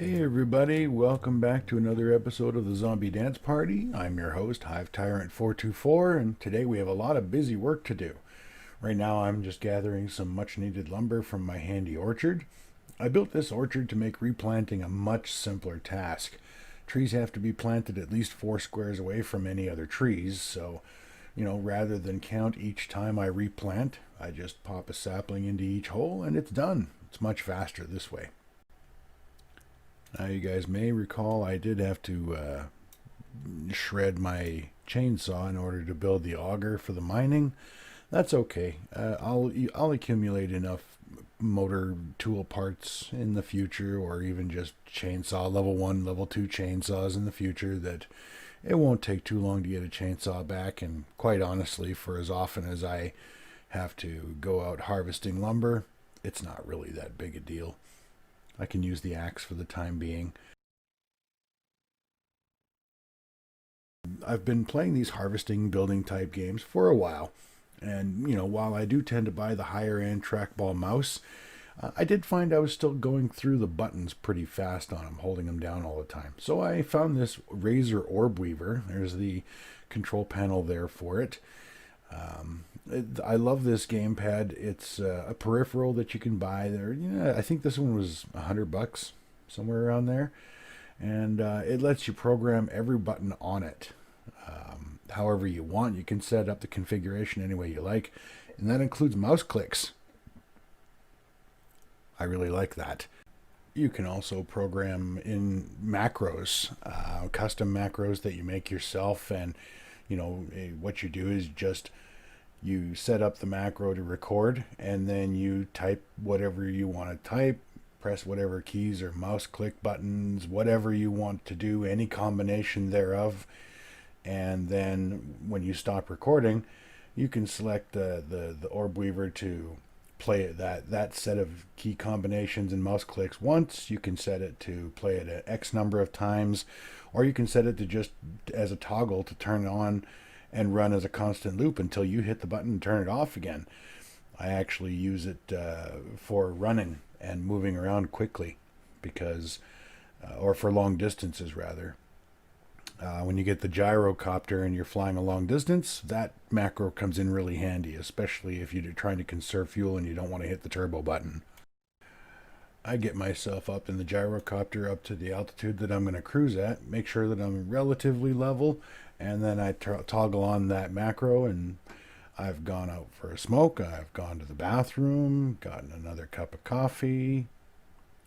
Hey everybody, welcome back to another episode of the Zombie Dance Party. I'm your host, Hive Tyrant 424, and today we have a lot of busy work to do. Right now I'm just gathering some much needed lumber from my handy orchard. I built this orchard to make replanting a much simpler task. Trees have to be planted at least 4 squares away from any other trees, so rather than count each time I replant, I just pop a sapling into each hole and it's done. It's much faster this way. Now, you guys may recall I did have to shred my chainsaw in order to build the auger for the mining. That's okay. I'll accumulate enough motor tool parts in the future, or even just chainsaw level 1, level 2 chainsaws in the future, that it won't take too long to get a chainsaw back. And quite honestly, for as often as I have to go out harvesting lumber, it's not really that big a deal. I can use the axe for the time being. I've been playing these harvesting building type games for a while. And, while I do tend to buy the higher end trackball mouse, I did find I was still going through the buttons pretty fast on them, holding them down all the time. So I found this Razer Orb Weaver. There's the control panel there for it. I love this gamepad. It's a peripheral that you can buy there. I think this one was $100, somewhere around there, and it lets you program every button on it, however you want. You can set up the configuration any way you like, and that includes mouse clicks. I really like that. You can also program in macros, custom macros that you make yourself, and what you do is just you set up the macro to record, and then you type whatever you want to type, press whatever keys or mouse click buttons, whatever you want to do, any combination thereof. And then when you stop recording, you can select the Orb Weaver to play that set of key combinations and mouse clicks once. You can set it to play it an X number of times, or you can set it to just as a toggle to turn on and run as a constant loop until you hit the button and turn it off again. I actually use it for running and moving around quickly, because, or for long distances rather. When you get the gyrocopter and you're flying a long distance, that macro comes in really handy, especially if you're trying to conserve fuel and you don't want to hit the turbo button. I get myself up in the gyrocopter up to the altitude that I'm going to cruise at, make sure that I'm relatively level, and then I toggle on that macro, and I've gone out for a smoke, I've gone to the bathroom, gotten another cup of coffee,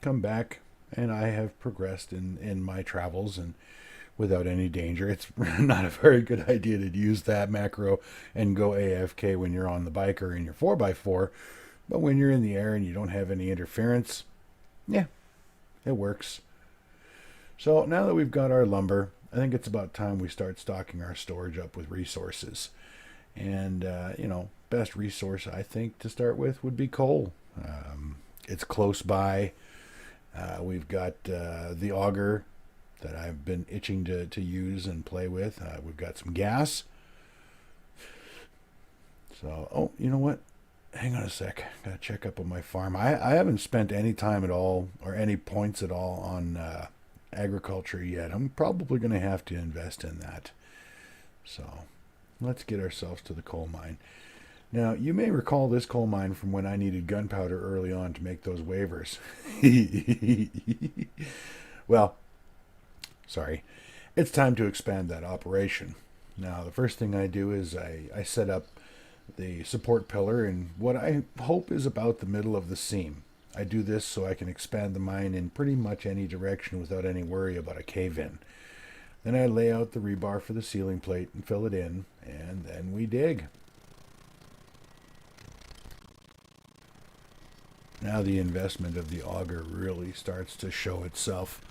come back, and I have progressed in my travels and without any danger. It's not a very good idea to use that macro and go AFK when you're on the bike or in your 4x4, but when you're in the air and you don't have any interference, yeah, it works. So now that we've got our lumber, I think it's about time we start stocking our storage up with resources. And, best resource I think to start with would be coal. It's close by. We've got the auger that I've been itching to use and play with. We've got some gas. So, you know what? Hang on a sec. Gotta check up on my farm. I haven't spent any time at all or any points at all on agriculture yet. I'm probably going to have to invest in that. So let's get ourselves to the coal mine. Now, you may recall this coal mine from when I needed gunpowder early on to make those waivers. Well, sorry. It's time to expand that operation. Now, the first thing I do is I set up the support pillar in what I hope is about the middle of the seam. I do this so I can expand the mine in pretty much any direction without any worry about a cave-in. Then I lay out the rebar for the ceiling plate and fill it in, and then we dig. Now the investment of the auger really starts to show itself.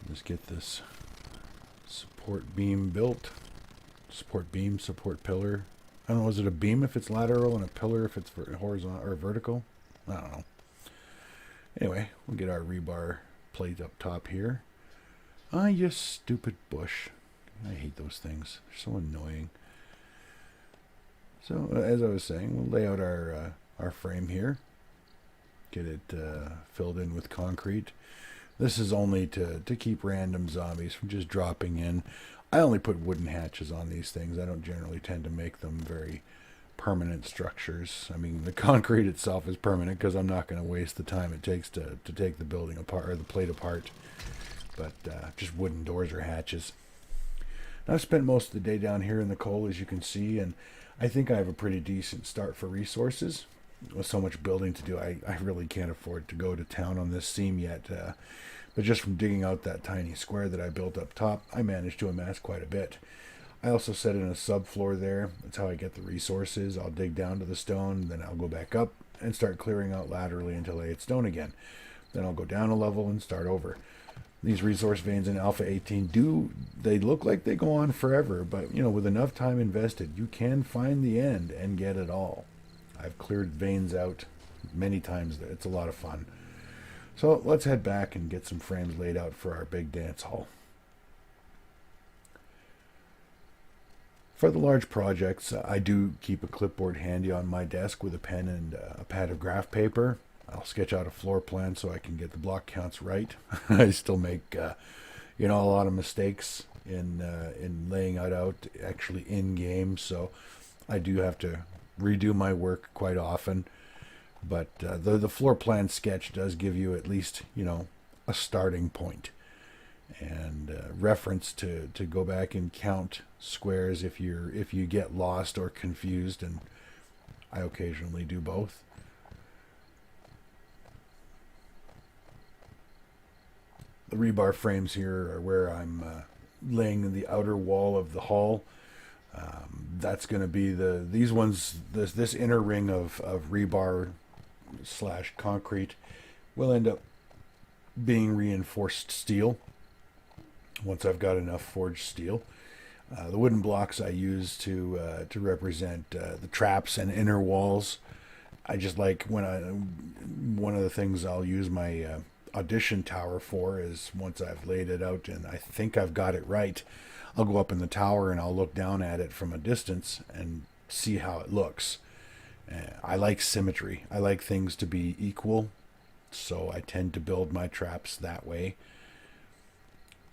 Let's get this support beam built. Support beam, support pillar. I don't know, is it a beam if it's lateral and a pillar if it's horizontal or vertical? I don't know. Anyway, we'll get our rebar plate up top here. Ah, you stupid bush. I hate those things. They're so annoying. So, as I was saying, we'll lay out our frame here. Get it filled in with concrete. This is only to keep random zombies from just dropping in. I only put wooden hatches on these things. I don't generally tend to make them very permanent structures. I mean, the concrete itself is permanent because I'm not going to waste the time it takes to take the building apart or the plate apart. But just wooden doors or hatches. Now, I've spent most of the day down here in the coal, as you can see, and I think I have a pretty decent start for resources. With so much building to do, I really can't afford to go to town on this seam yet. But just from digging out that tiny square that I built up top, I managed to amass quite a bit. I also set in a subfloor there. That's how I get the resources. I'll dig down to the stone, then I'll go back up and start clearing out laterally until I hit stone again. Then I'll go down a level and start over. These resource veins in Alpha 18 they look like they go on forever, but with enough time invested, you can find the end and get it all. I've cleared veins out many times there. It's a lot of fun. So let's head back and get some frames laid out for our big dance hall. For the large projects, I do keep a clipboard handy on my desk with a pen and a pad of graph paper. I'll sketch out a floor plan so I can get the block counts right. I still make, a lot of mistakes in laying it out actually in game, so I do have to redo my work quite often. But the floor plan sketch does give you at least, a starting point and reference to go back and count squares if you get lost or confused, and I occasionally do both. The rebar frames here are where I'm laying the outer wall of the hall. That's going to be these ones. This inner ring of rebar / concrete will end up being reinforced steel once I've got enough forged steel. The wooden blocks I use to represent the traps and inner walls. I just like one of the things I'll use my audition tower for is once I've laid it out and I think I've got it right, I'll go up in the tower and I'll look down at it from a distance and see how it looks. I like symmetry. I like things to be equal, so I tend to build my traps that way.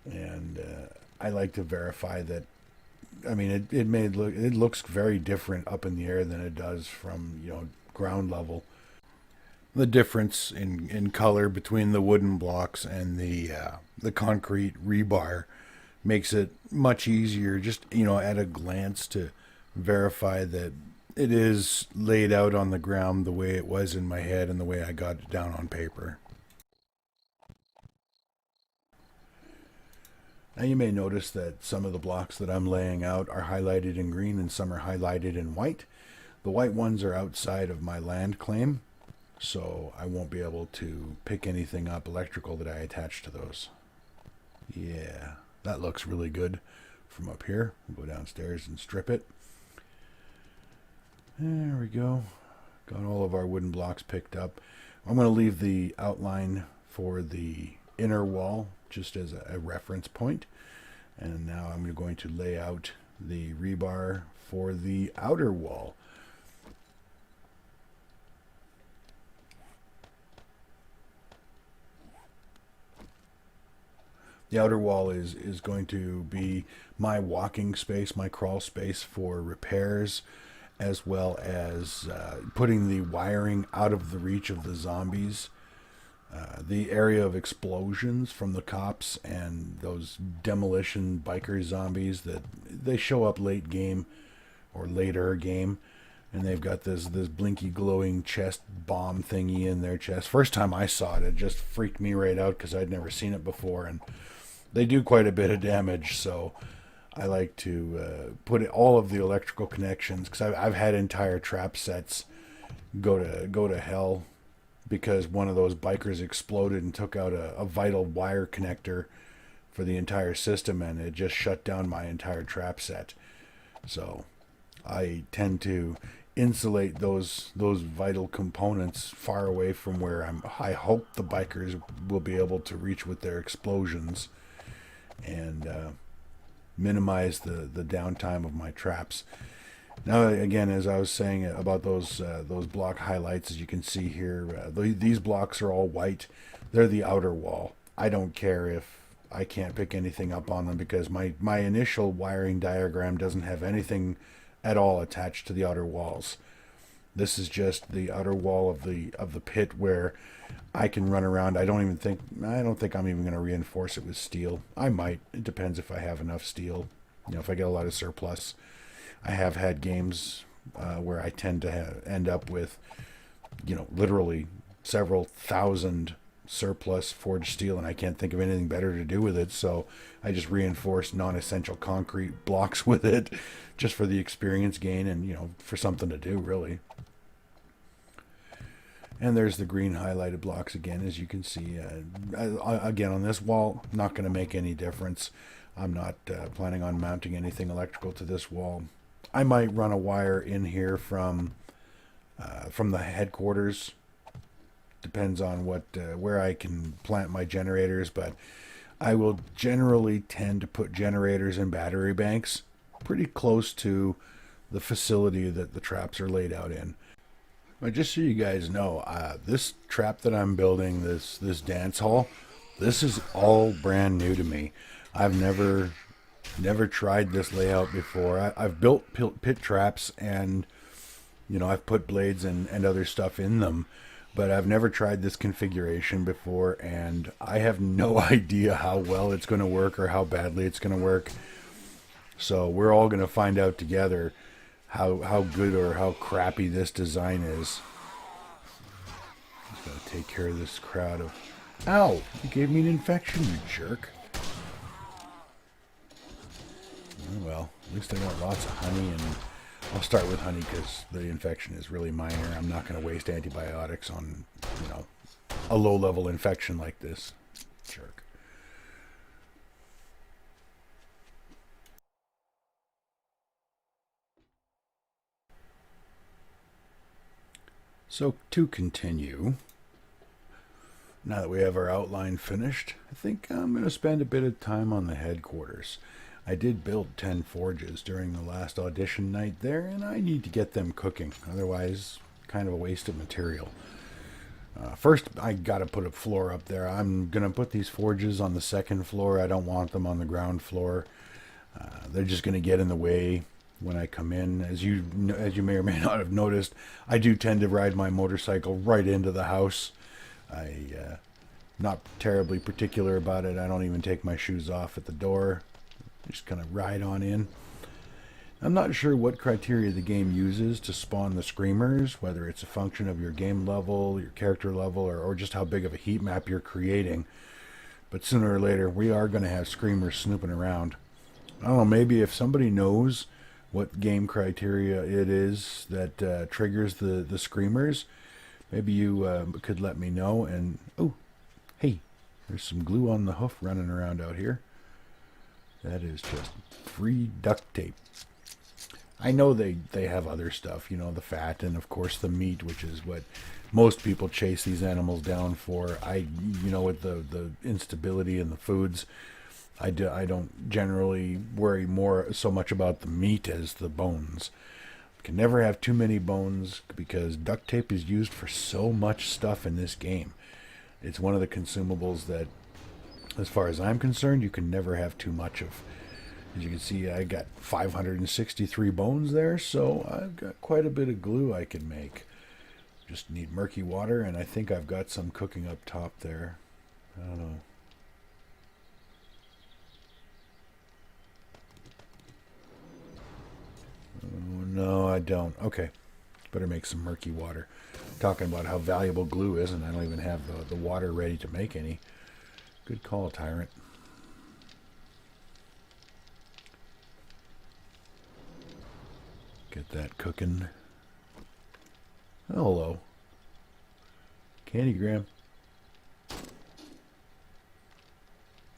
And I like to verify that. I mean, it looks very different up in the air than it does from ground level. The difference in color between the wooden blocks and the concrete rebar makes it much easier just at a glance to verify that it is laid out on the ground the way it was in my head and the way I got it down on paper. Now you may notice that some of the blocks that I'm laying out are highlighted in green and some are highlighted in white. The white ones are outside of my land claim, so I won't be able to pick anything up electrical that I attach to those. Yeah, that looks really good from up here. We'll go downstairs and strip it. There we go. Got all of our wooden blocks picked up. I'm going to leave the outline for the inner wall just as a reference point. And now I'm going to lay out the rebar for the outer wall. The outer wall is going to be my walking space, my crawl space for repairs, as well as putting the wiring out of the reach of the zombies. The area of explosions from the cops and those demolition biker zombies that they show up late game or later game, and they've got this blinky glowing chest bomb thingy in their chest. First time I saw it, it just freaked me right out because I'd never seen it before, and they do quite a bit of damage, so I like to put all of the electrical connections, because I've had entire trap sets go to hell because one of those bikers exploded and took out a vital wire connector for the entire system, and it just shut down my entire trap set. So I tend to insulate those vital components far away from where I hope the bikers will be able to reach with their explosions, and minimize the downtime of my traps. Now, again, as I was saying about those block highlights, as you can see here, these blocks are all white. They're the outer wall. I don't care if I can't pick anything up on them because my initial wiring diagram doesn't have anything at all attached to the outer walls. This is just the outer wall of the pit where I can run around. I don't think I'm even going to reinforce it with steel. I might. It depends if I have enough steel. If I get a lot of surplus. I have had games where I tend to end up with, literally several thousand surplus forged steel, and I can't think of anything better to do with it. So I just reinforce non-essential concrete blocks with it, just for the experience gain and for something to do really. And there's the green highlighted blocks again, as you can see. Again, on this wall, not going to make any difference. I'm not planning on mounting anything electrical to this wall. I might run a wire in here from the headquarters. Depends on where I can plant my generators, but I will generally tend to put generators and battery banks pretty close to the facility that the traps are laid out in. But just so you guys know, this trap that I'm building, this dance hall, this is all brand new to me. I've never tried this layout before. I've built pit traps and I've put blades and other stuff in them, but I've never tried this configuration before, and I have no idea how well it's going to work or how badly it's going to work. So we're all going to find out together how good or how crappy this design is. Just gotta take care of this crowd of... Ow! You gave me an infection, you jerk. Oh, well, at least I got lots of honey, and I'll start with honey because the infection is really minor. I'm not going to waste antibiotics on, a low-level infection like this. Jerk. So to continue, now that we have our outline finished, I think I'm going to spend a bit of time on the headquarters. I did build 10 forges during the last audition night there, and I need to get them cooking, otherwise kind of a waste of material. First, I got to put a floor up there. I'm going to put these forges on the second floor. I don't want them on the ground floor. They're just going to get in the way when I come in. As you may or may not have noticed, I do tend to ride my motorcycle right into the house. Not terribly particular about it. I don't even take my shoes off at the door. Just kind of ride on in. I'm not sure what criteria the game uses to spawn the screamers, whether it's a function of your game level, your character level, or just how big of a heat map you're creating. But sooner or later, we are going to have screamers snooping around. I don't know, maybe if somebody knows what game criteria it is that triggers the screamers, maybe you could let me know. And oh, hey, there's some glue on the hoof running around out here. That is just free duct tape. I know they have other stuff, the fat and of course the meat, which is what most people chase these animals down for. With the instability in the foods, I don't generally worry more so much about the meat as the bones. Can never have too many bones because duct tape is used for so much stuff in this game. It's one of the consumables that, as far as I'm concerned, you can never have too much of. As you can see, I got 563 bones there, so I've got quite a bit of glue I can make. Just need murky water, and I think I've got some cooking up top there. I don't know. Oh, no, I don't. Okay. Better make some murky water. Talking about how valuable glue is, and I don't even have the water ready to make any. Good call, Tyrant. Get that cooking. Hello. Candygram.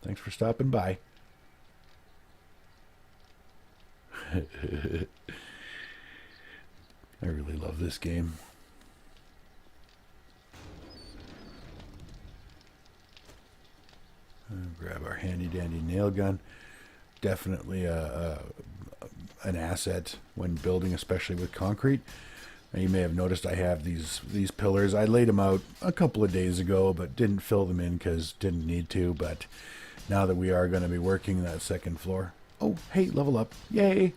Thanks for stopping by. I really love this game. Grab our handy dandy nail gun. Definitely an asset when building, especially with concrete. Now, you may have noticed I have these pillars. I laid them out a couple of days ago, but didn't fill them in because didn't need to. But now that we are going to be working that second floor. Oh, hey, level up. Yay!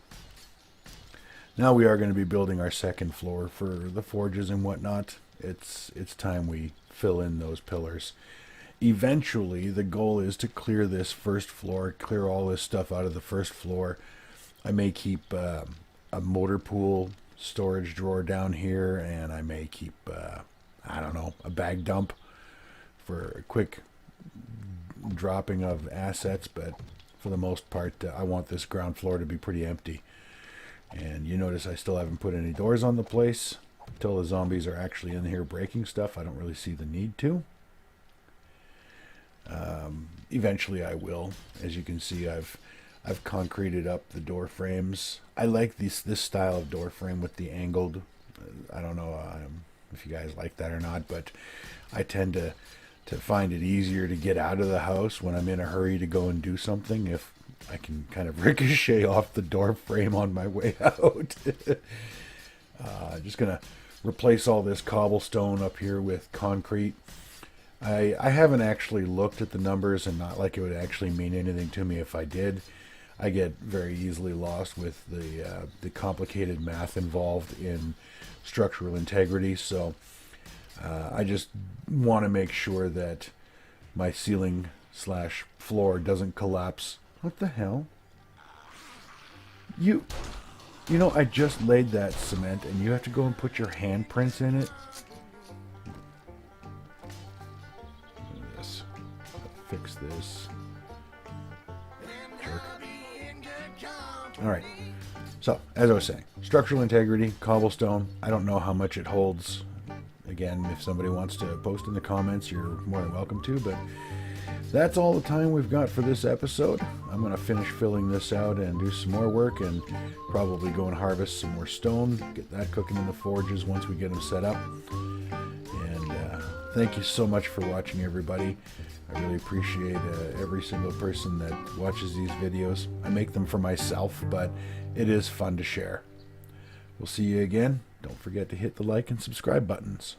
Now we are going to be building our second floor for the forges and whatnot. It's time we fill in those pillars. Eventually, the goal is to clear this first floor, clear all this stuff out of the first floor. I may keep a motor pool storage drawer down here, and I may keep, I don't know, a bag dump for a quick dropping of assets, but for the most part, I want this ground floor to be pretty empty. And you notice I still haven't put any doors on the place. Until the zombies are actually in here breaking stuff, I don't really see the need to. Eventually I will. As you can see, I've concreted up the door frames. I like this style of door frame with the angled. I don't know if you guys like that or not, but I tend to find it easier to get out of the house when I'm in a hurry to go and do something if I can kind of ricochet off the door frame on my way out. Just gonna replace all this cobblestone up here with concrete. I haven't actually looked at the numbers, and not like it would actually mean anything to me if I did. I get very easily lost with the complicated math involved in structural integrity, so I just want to make sure that my ceiling / floor doesn't collapse. What the hell? You know, I just laid that cement, and you have to go and put your handprints in it? Fix this. Jerk. Alright. So, as I was saying, structural integrity, cobblestone. I don't know how much it holds. Again, if somebody wants to post in the comments, you're more than welcome to, but that's all the time we've got for this episode. I'm going to finish filling this out and do some more work, and probably go and harvest some more stone, get that cooking in the forges once we get them set up. And thank you so much for watching, everybody. I really appreciate every single person that watches these videos. I make them for myself, but it is fun to share. We'll see you again. Don't forget to hit the like and subscribe buttons.